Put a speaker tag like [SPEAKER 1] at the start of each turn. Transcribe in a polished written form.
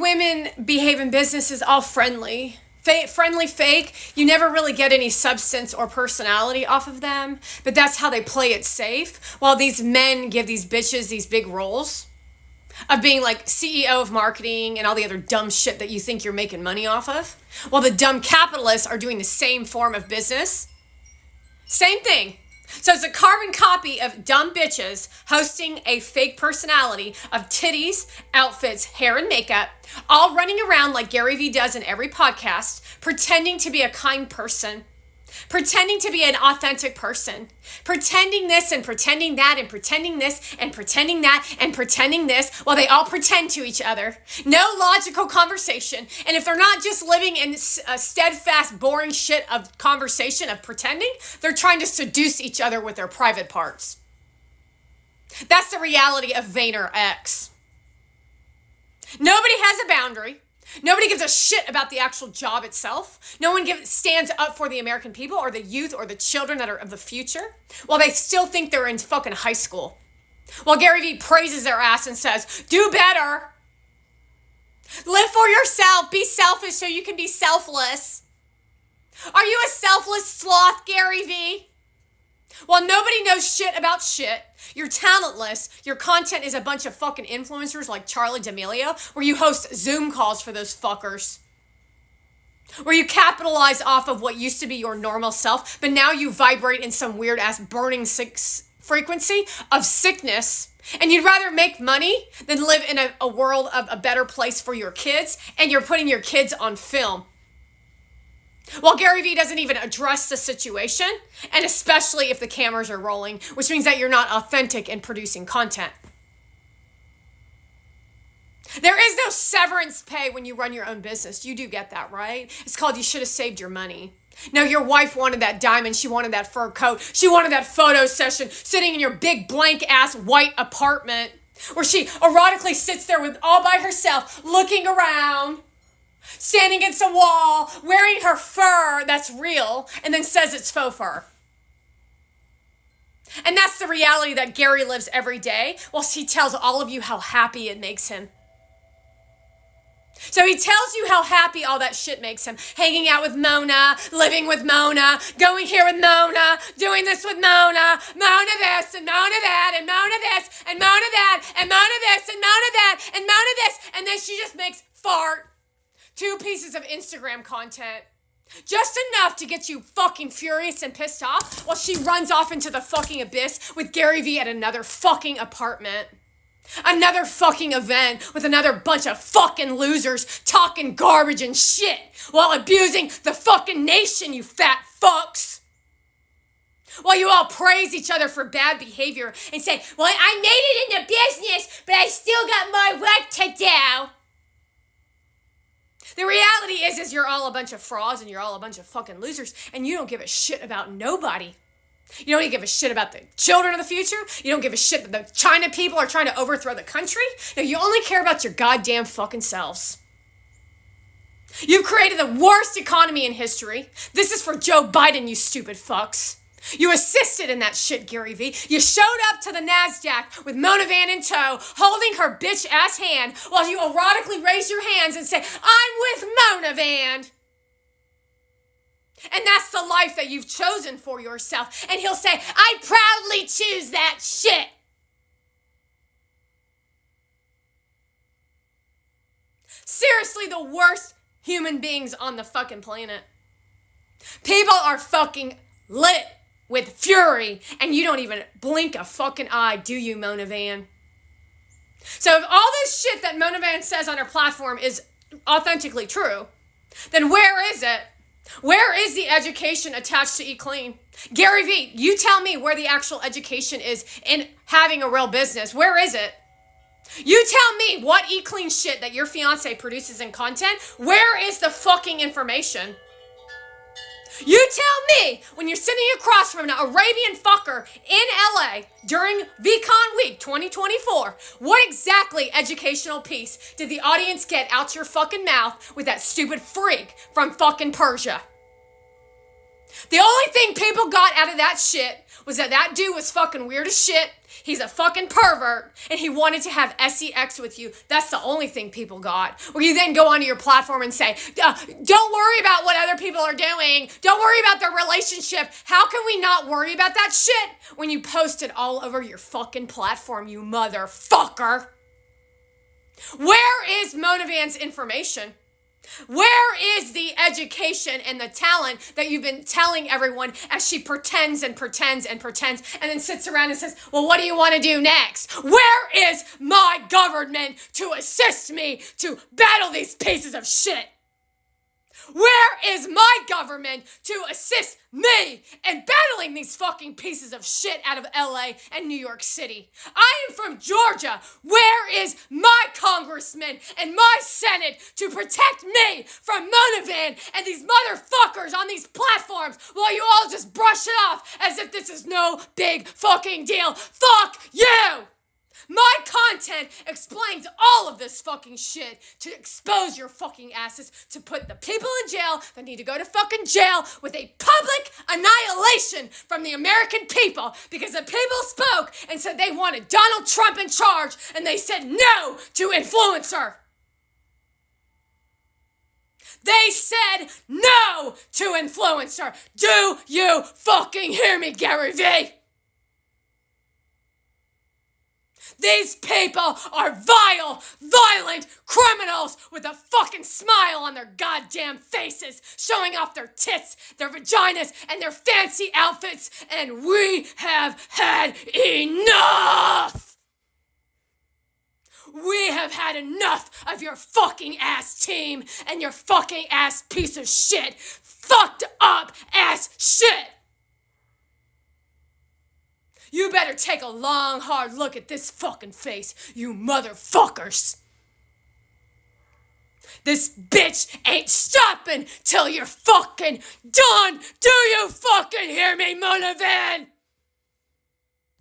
[SPEAKER 1] women behave in business is all friendly. Friendly fake. You never really get any substance or personality off of them, but that's how they play it safe. While these men give these bitches these big roles of being like CEO of marketing and all the other dumb shit that you think you're making money off of, while the dumb capitalists are doing the same form of business. Same thing. So it's a carbon copy of dumb bitches hosting a fake personality of titties, outfits, hair, and makeup, all running around like Gary Vee does in every podcast, pretending to be a kind person, pretending to be an authentic person, pretending this and pretending that and pretending this and pretending that and pretending this while they all pretend to each other. No logical conversation. And if they're not just living in a steadfast, boring shit of conversation of pretending, they're trying to seduce each other with their private parts. That's the reality of VaynerX. Nobody has a boundary. Nobody gives a shit about the actual job itself. No one stands up for the American people or the youth or the children that are of the future while they still think they're in fucking high school. While Gary Vee praises their ass and says, do better. Live for yourself. Be selfish so you can be selfless. Are you a selfless sloth, Gary Vee? While nobody knows shit about shit, you're talentless, your content is a bunch of fucking influencers like Charli D'Amelio, where you host Zoom calls for those fuckers. Where you capitalize off of what used to be your normal self, but now you vibrate in some weird ass burning frequency of sickness. And you'd rather make money than live in a world of a better place for your kids, and you're putting your kids on film. Well, Gary Vee doesn't even address the situation, and especially if the cameras are rolling, which means that you're not authentic in producing content. There is no severance pay when you run your own business. You do get that, right? It's called you should have saved your money. No, your wife wanted that diamond. She wanted that fur coat. She wanted that photo session sitting in your big blank-ass white apartment where she erotically sits there with all by herself looking around, standing against a wall, wearing her fur that's real, and then says it's faux fur. And that's the reality that Gary lives every day, whilst he tells all of you how happy it makes him. So he tells you how happy all that shit makes him. Hanging out with Mona, living with Mona, going here with Mona, doing this with Mona, Mona this and Mona that and Mona this and Mona that and Mona this and Mona that and Mona this. And then she just makes fart 2 pieces of Instagram content. Just enough to get you fucking furious and pissed off while she runs off into the fucking abyss with Gary Vee at another fucking apartment. Another fucking event with another bunch of fucking losers talking garbage and shit while abusing the fucking nation, you fat fucks. While you all praise each other for bad behavior and say, well, I made it into business, but I still got more work to do. The reality is you're all a bunch of frauds and you're all a bunch of fucking losers and you don't give a shit about nobody. You don't even give a shit about the children of the future. You don't give a shit that the China people are trying to overthrow the country. No, you only care about your goddamn fucking selves. You've created the worst economy in history. This is for Joe Biden, you stupid fucks. You assisted in that shit, Gary Vee. You showed up to the NASDAQ with Mona Van in tow, holding her bitch-ass hand while you erotically raise your hands and say, I'm with Mona Van. And that's the life that you've chosen for yourself. And he'll say, I proudly choose that shit. Seriously, the worst human beings on the fucking planet. People are fucking lit with fury, and you don't even blink a fucking eye, do you, Mona Van? So if all this shit that Mona Van says on her platform is authentically true, then where is it? Where is the education attached to Eat Clean? Gary Vee, you tell me where the actual education is in having a real business. Where is it? You tell me what Eat Clean shit that your fiance produces in content. Where is the fucking information? You tell me when you're sitting across from an Arabian fucker in LA during VCon Week 2024, what exactly educational piece did the audience get out your fucking mouth with that stupid freak from fucking Persia? The only thing people got out of that shit was that dude was fucking weird as shit. He's a fucking pervert, and he wanted to have sex with you. That's the only thing people got. Where you then go onto your platform and say, don't worry about what other people are doing. Don't worry about their relationship. How can we not worry about that shit when you post it all over your fucking platform, you motherfucker? Where is Mona Van's information? Where is the education and the talent that you've been telling everyone as she pretends and pretends and pretends and then sits around and says, well, what do you want to do next? Where is my government to assist me to battle these pieces of shit? Where is my government to assist me in battling these fucking pieces of shit out of LA and New York City? I am from Georgia. Where is my congressman and my Senate to protect me from Mona Van and these motherfuckers on these platforms while you all just brush it off as if this is no big fucking deal? Fuck you! My content explains all of this fucking shit to expose your fucking asses, to put the people in jail that need to go to fucking jail with a public annihilation from the American people, because the people spoke and said they wanted Donald Trump in charge, and they said no to influencer. They said no to influencer. Do you fucking hear me, Gary Vee? These people are vile, violent criminals with a fucking smile on their goddamn faces, showing off their tits, their vaginas, and their fancy outfits, and we have had enough! We have had enough of your fucking ass team and your fucking ass piece of shit, fucked up ass shit! You better take a long, hard look at this fucking face, you motherfuckers. This bitch ain't stopping till you're fucking done. Do you fucking hear me, Mona Van?